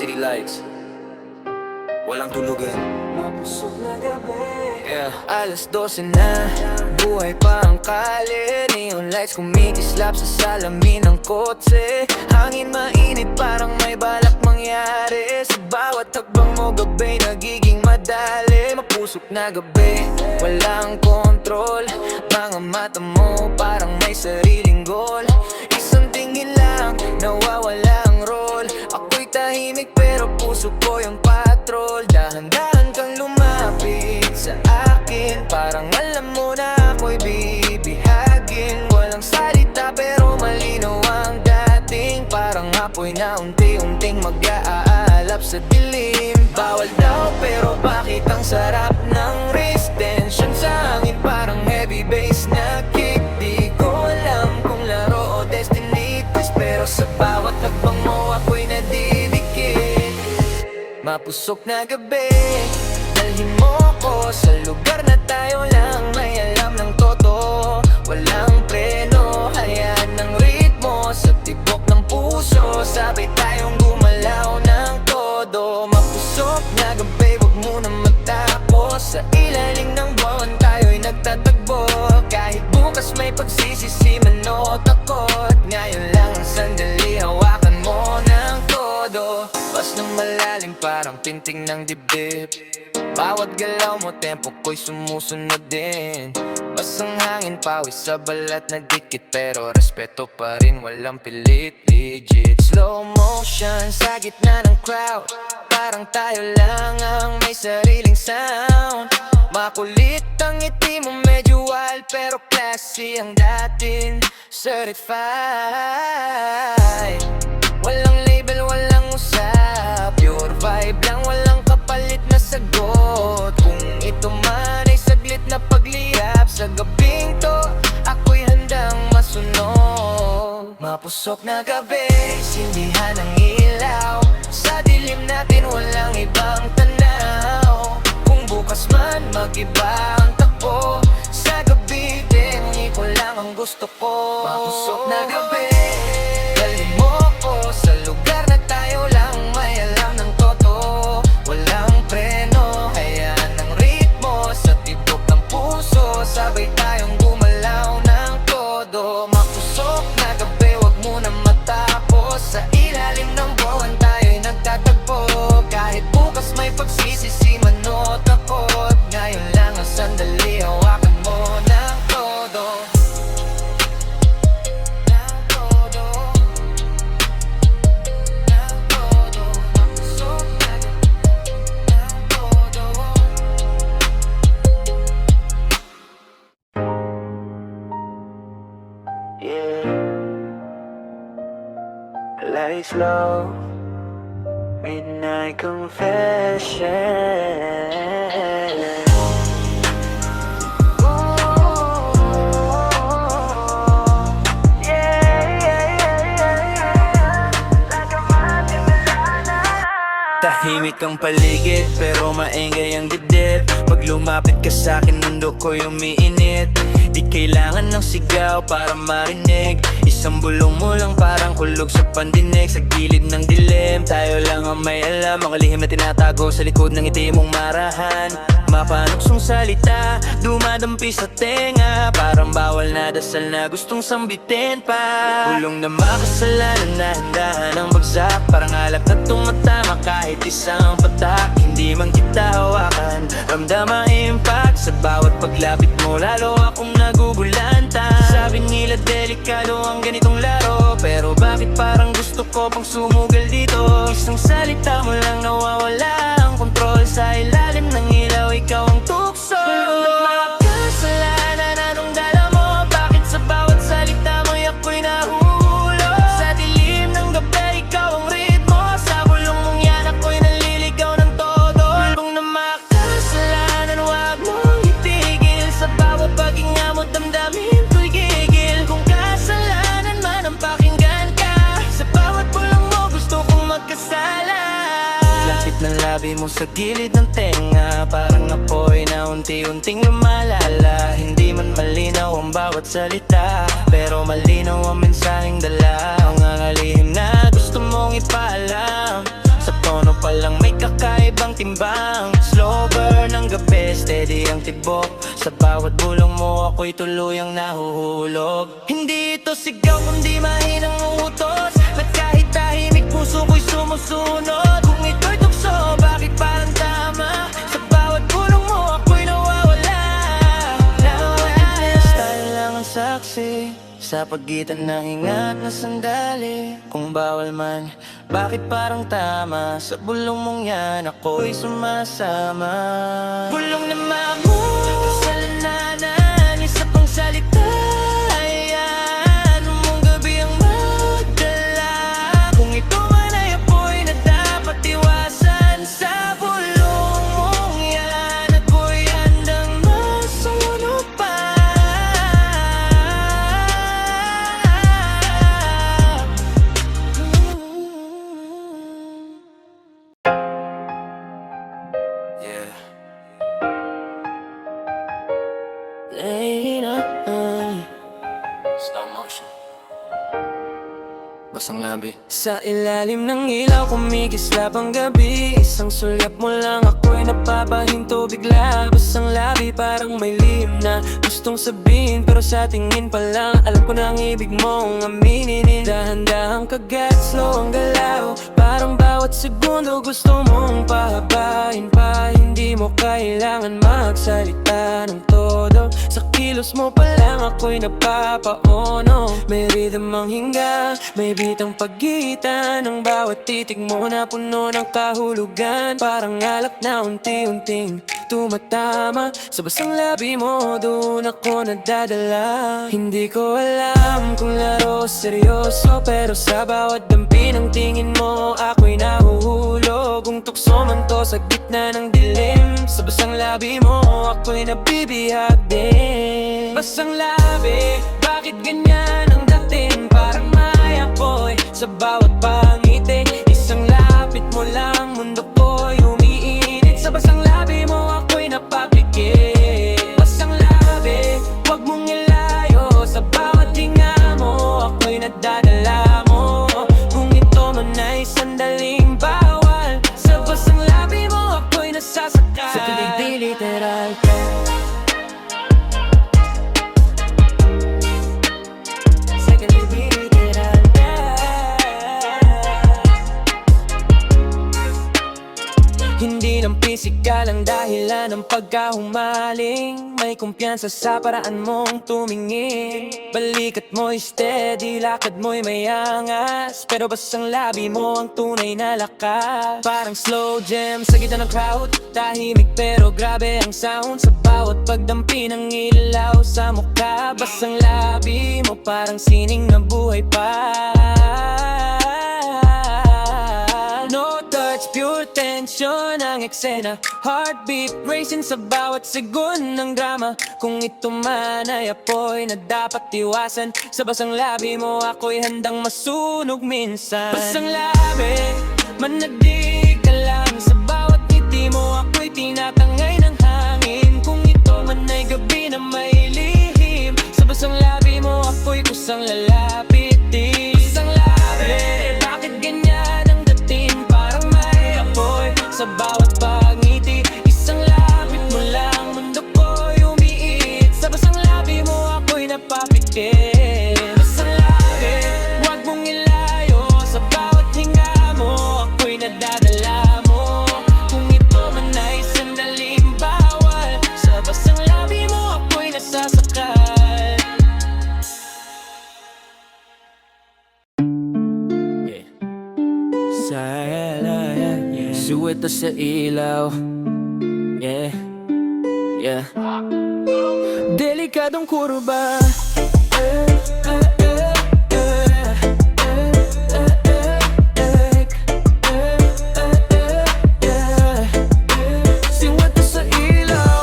City lights, walang tulugan. Mapusok na gabi. Alas 12 na, buhay pa ang kalye. Neon lights kumikislap sa salamin ng kotse. Hangin mainit parang may balak mangyari. Sa bawat hakbang mo gabay nagiging madali. Mapusok na gabi, walang kontrol. Mga mata mo parang may sariling goal. Isang tingin lang, nawawala ang role. Ako'y tahimik pero puso ko yung patrol. Dahan-dahan kang lumapit sa akin, parang alam mo na ako'y bibihagin. Walang salita pero malinaw ang dating. Parang apoy na unti-unting mag-aalap sa dilim. Bawal daw pero bakit ang sarap ng wrist tension sa hangin, parang heavy bass na kick. Di ko alam kung laro o destiny twist, pero sa bawat hakbang mo ako'y nadidikit. Mapusok na gabi, dalhin mo ko sa lugar na tayo lang may alam ng totoo. Walang preno, hayaan ng ritmo sa tibok ng puso. Sabay tayong gumalaw ng todo. Mapusok na gabi, wag muna matapos. Sa ilalim ng buwan tayo'y nagtatagbo. Kahit bukas may pagsisisi man o takot, ngayon lang ang sandali, hawakan mo ng todo. Bas ng malalim parang pinting ng dibdib. Bawat galaw mo, tempo ko'y sumusunod din. Basang hangin, pawis sa balat na dikit, pero respeto pa rin, walang pilit, legit. Slow motion sa gitna ng crowd, parang tayo lang ang may sariling sound. Makulit ang ngiti mo, medyo wild, pero classy ang dating. Certified, walang label, walang usap, pure vibe lang, walang kapalit na sagot. Kung ito man ay saglit na pagliyap, sa gabing to ako'y handang masunog. Mapusok na gabi, sindihan ng ilaw. Sa dilim natin walang ibang tanaw. Kung bukas man mag-iba ang takbo, sa gabi din ko lang ang gusto ko. Mapusok na gabi, dalhin mo ko sa lugar na tayo lang may alam ng totoo. Walang preno, hayaan ng ritmo sa tibok ng puso. Sabay tayong gumalaw ng todo. Mapusok na gabi, wag muna matapos. Sa ilalim ng buwan tayo'y nagtatagpo. Kahit bukas may pagsisisi man o takot, ngayon lang ang sandali, hawakan mo ng todo. Ng todo, ng todo. Mapusok na gabi, ng todo. Yeah, lights low, midnight confession. Tahimik ang paligid pero maingay ang dibdib. Pag lumapit ka sa'kin, mundo ko'y umiinit. Di kailangan ng sigaw para marinig. Isang bulong mo lang parang kulog sa pandinig. Sa gilid ng dilim, tayo lang ang may alam. Mga lihim na tinatago sa likod ng ngiti mong marahan. Mapanuksong salita, dumadampi sa tenga. Parang bawal na dasal na gustong sambitin pa. Bulong na makasalanan na handahan ang bagsak. Parang alak na tumatama kahit isang patak. Hindi man kita hawakan, ramdam ang impact. Sa bawat paglapit mo, lalo akong nagugulanta. Sabi nila delikado ang ganitong laro, pero bakit parang gusto ko pang sumugal dito? Isang salita mo lang nawawala ang kontrol. Sa ilalim ng ilaw, ikaw ang tukso. Makasalanan anong dala mo? Bakit sa bawat salita mo'y ako'y nahulog? Sa dilim ng gabi, ikaw ang ritmo. Sa bulong mong yan, ako'y naliligaw ng todo. Kung na makasalanan, wag mong itigil. Sa bawat paghinga mo, damdamin ko'y gigil. Kung kasalanan man ang pakinggan ka, sa bawat bulong mo, gusto kong magkasala. Lapit ng labi mo sa gilid ng tenga, parang apoy na unti-unting lumalala. Hindi man malinaw ang bawat salita, pero malinaw ang mensaheng dala. Ang alihim na gusto mong ipaalam, sa tono palang may kakaibang timbang. Slow burn ng gabi, steady ang tibok. Sa bawat bulong mo ako'y tuluyang nahuhulog. Hindi ito sigaw kundi mahinang utos, na kahit tahimik puso ko'y sumusunod. Kung ito'y tukso, bakit parang tama? Sa bawat bulong mo ako'y nawawala. Tayo lang ang saksi sa pagitan ng ingat na sandali. Kung bawal man, bakit parang tama? Sa bulong mong yan ako'y sumasama. Bulong na maamo, kasalananan, isa pang salita. Ayan, mong gabi ang magdala. Kung ito man ay apoy na dapat iwasan, sa bulong mong yan ako'y handang masunog pa. Yeah. Late night, slow motion, basang labi. Sa ilalim ng ilaw kumikislap ang gabi. Isang sulyap mo lang ako'y napapahinto bigla. Basang labi parang may lihim na gustong sabihin, pero sa tingin pa lang alam ko na ang ibig mong aminin. Dahan-dahang kagat, slow ang galaw, parang bawat segundo gusto mong pahabain pa. Hindi mo kailangan magsalita ng todo, sa kilos mo pa lang ako'y napapaono. May rhythm ang hinga, may bitang pagitan ng bawat titig mo na puno ng kahulugan. Parang alak na unti-unting tumatama sa basang labi mo, doon ako nadadala. Hindi ko alam kung laro o seryoso, pero sa bawat dampi ng tingin mo ako'y nahuhulog. Kung tukso man to sa gitna ng dilim, sa basang labi mo ako'y nabibihag din. Basang labi, bakit ganyan ang dating? Parang may apoy sa bawat pangiti. Isang lapit mo lang, mundo ko'y umiinit. Sa basang labi mo ako'y napapikit. Basang labi, huwag mong ilayo. Sa bawat hinga mo ako'y nadadala mo. Kung ito man ay sandaling bawal, sa basang labi mo ako'y nasasakal. Sa tulig di literal, hindi ng pisikal ang dahilan ng pagkahumaling. May kumpiyansa sa paraan mong tumingin. Balikat mo'y steady, lakad mo'y may angas, pero basang labi mo ang tunay na lakas. Parang slow jam sa gitna ng crowd, tahimik pero grabe ang sound. Sa bawat pagdampi ng ilaw sa mukha, basang labi mo parang sining na buhay pa. No touch, pure tension ang eksena. Heartbeat racing sa bawat segundo ng drama. Kung ito man ay apoy na dapat iwasan, sa basang labi mo ako'y handang masunog minsan. Basang labi, manadig ka lang. Sa bawat ngiti mo ako'y tinatangay ng hangin. Kung ito man ay gabi na may lihim, sa basang labi mo ako'y kusang lalapitin. Basang labi, bakit ganyan ang dating? Parang may apoy sa bawat pangiti. Isang lapit mo lang, mundo ko'y umiit. Sa basang labi mo ako'y napapikit. Basang labi, huwag mong ilayo. Sa bawat hinga mo ako'y nadadala mo. Kung ito man ay sandaling bawal, sa basang labi mo ako'y nasasakal. Suweta sa ilaw, yeah, yeah. Delikadong kurba, siweta sa ilaw,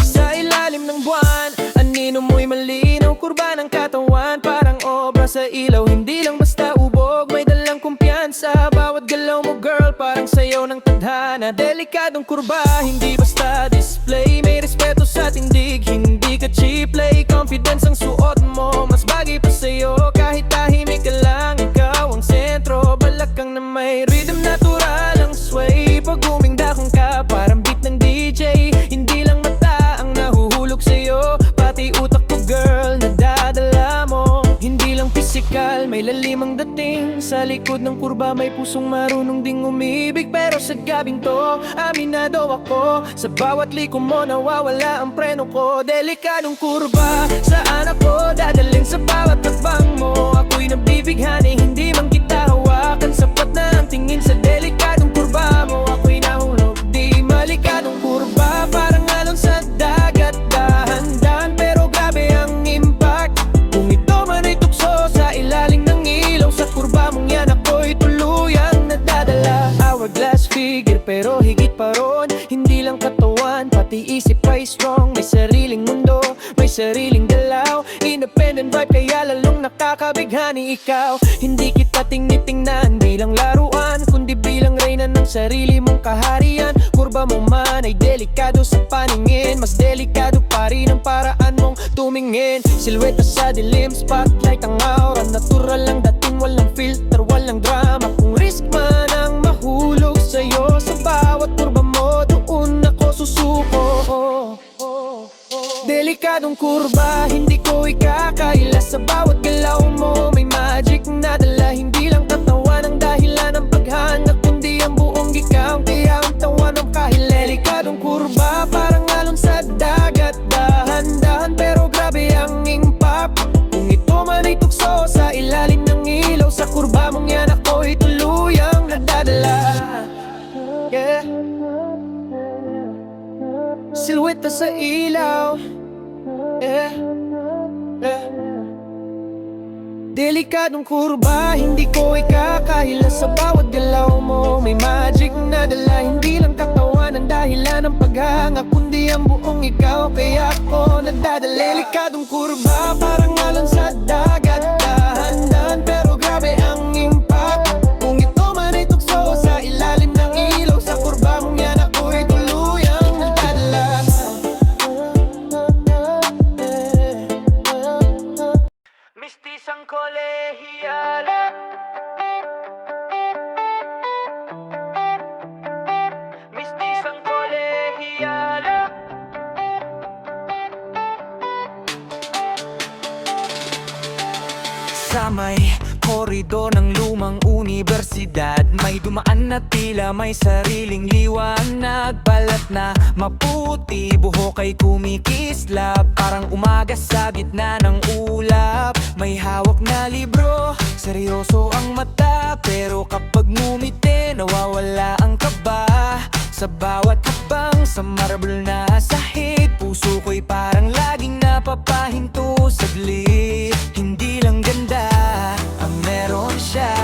sa ilalim ng buwan, anino mo'y malinaw. Kurba ng katawan, parang obra sa ilaw. Hindi lang basta ubog, may dalang kumpiyansa. Bawat galaw mo girl, parang sayaw ng tadhana. Delikadong kurba, hindi basta display. May respeto sa tindig, hindi ka cheap play, confidence ang suot mo. Mas bagay pa sa'yo kahit tahimik ka lang. Ikaw ang sentro, balak kang na may rhythm, natural ang sway. Pag humingdakong ka, parang beat ng DJ. Hindi lang mata ang nahuhulog sa'yo, pati utak ko girl, nadadala mo. Hindi lang physical, may lalim ang dating. Sa likod ng kurba may pusong marunong ding umibig. Pero sa gabing to, aminado ako. Sa bawat liko mo nawawala ang preno ko. Delikadong kurba, saan ako dadalhin sa bawat takbang mo? Ako'y nabibighani, hindi man kita hawakan. Sapat na ang tingin sa delikadong kurba mo. Ako'y nahulog, di malikadong kurba. Parang alon sa dagat, dahan-dahan pero grabe ang impact. Kung ito man ay tukso sa ilalim ng ilaw, sa kurba mong yan ako'y tuluyang nadadala. Hourglass figure pero higit pa ron, hindi lang katawan, pati isip ay strong. May sariling mundo, may sariling galaw. Independent vibe kaya lalong nakakabighani ikaw. Hindi kita tingnan bilang laruan, kundi bilang reyna ng sarili mong kaharian. Kurba mo man ay delikado sa paningin, mas delikado pa rin ang paraan mong tumingin. Silhouette sa dilim, spotlight ang aura. Natural lang dating, walang filter, walang drama. Kung risk man ang mahulog sa'yo, sa bawat kurba mo, doon ako susuko. Delikadong kurba, hindi ko ikakaila. Sa bawat galaw mo, may magic na dala. Hindi lang katawan ang dahilan ng paghanga, kundi ang buong ikaw, kaya ang tawa ng kahil. Delikadong kurba, parang alon sa dagat, dahan-dahan pero grabe ang impact. Kung ito man ay tukso sa ilalim ng ilaw, sa kurba mong yan ako'y tuluyang nadadala. Yeah. Silhouette sa ilaw. Yeah. Yeah. Delikadong kurba, hindi ko ikakahila. Sa bawat galaw mo, may magic na dala. Hindi lang katawan ang dahilan ng paghanga, kundi ang buong ikaw, kaya ako nadadala. Delikadong kurba, parang alon sa dagat, dahan-dahan pero grabe ang impact. Kung ito man ay tukso sa ilalim ng ilaw, sa kurba mong yan ako'y tuluyang nadadala. Mistisang kolehiyala, mistisang kolehiyala. Sa may koridor ng lumang universidad, may dumaan na tila may sariling liwanag. Balat na maputi, buhok ay kumikislap, parang umaga sa gitna ng ulap. May hawak na libro, seryoso ang mata, pero kapag ngumiti, nawawala ang kaba. Sa bawat hakbang sa marble na sahig, puso ko'y parang laging napapahinto saglit. Hindi lang ganda ang meron siya,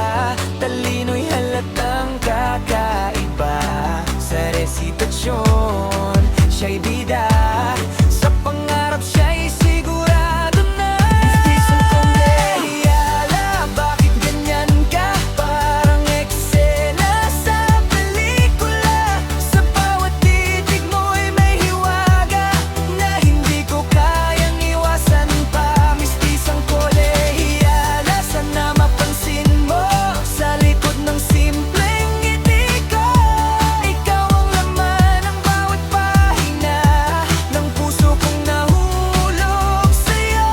talino'y halatang kakaiba. Sa resitasyon, siya'y bida, sa pangarap siya'y sigurado na. Mistisang kolehiyala, bakit ganyan ka? Parang eksena sa pelikula. Sa bawat titig mo'y may hiwaga na hindi ko kayang iwasan pa. Mistisang kolehiyala, sana mapansin mo sa likod ng simpleng ngiti ko. Ikaw ang laman ng bawat pahina ng puso kong nahulog sa'yo.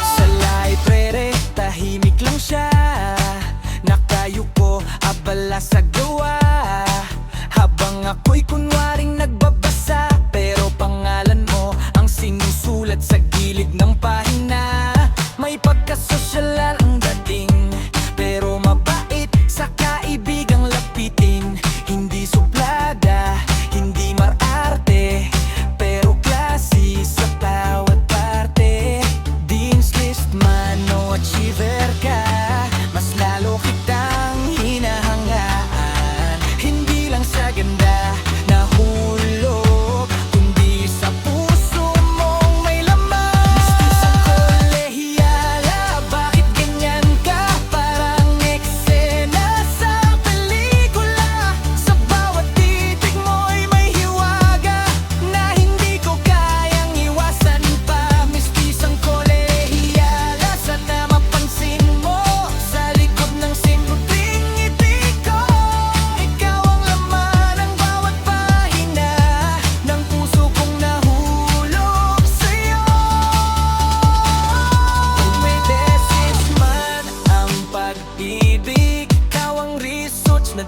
Sa library, tahimik lang siya, nakayuko, abala sa gawa. Habang ako'y kunwaring nagbabasa, pero pangalan mo ang sinusulat sa gilid ng pahina. May pagkasosyalan ang dating, pero mabait sa kaibigang lapitin. Hindi suplada, hindi mararte, pero klase sa bawat parte. Dean's list man o achiever ka, mas lalo kitang hinahangaan. Hindi lang sa ganda, nahulog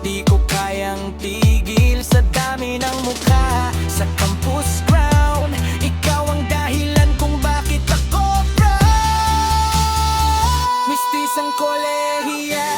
Di ko kayang tigil sa dami ng mukha sa campus ground. Ikaw ang dahilan kung bakit ako proud. Mistisang kolehiya,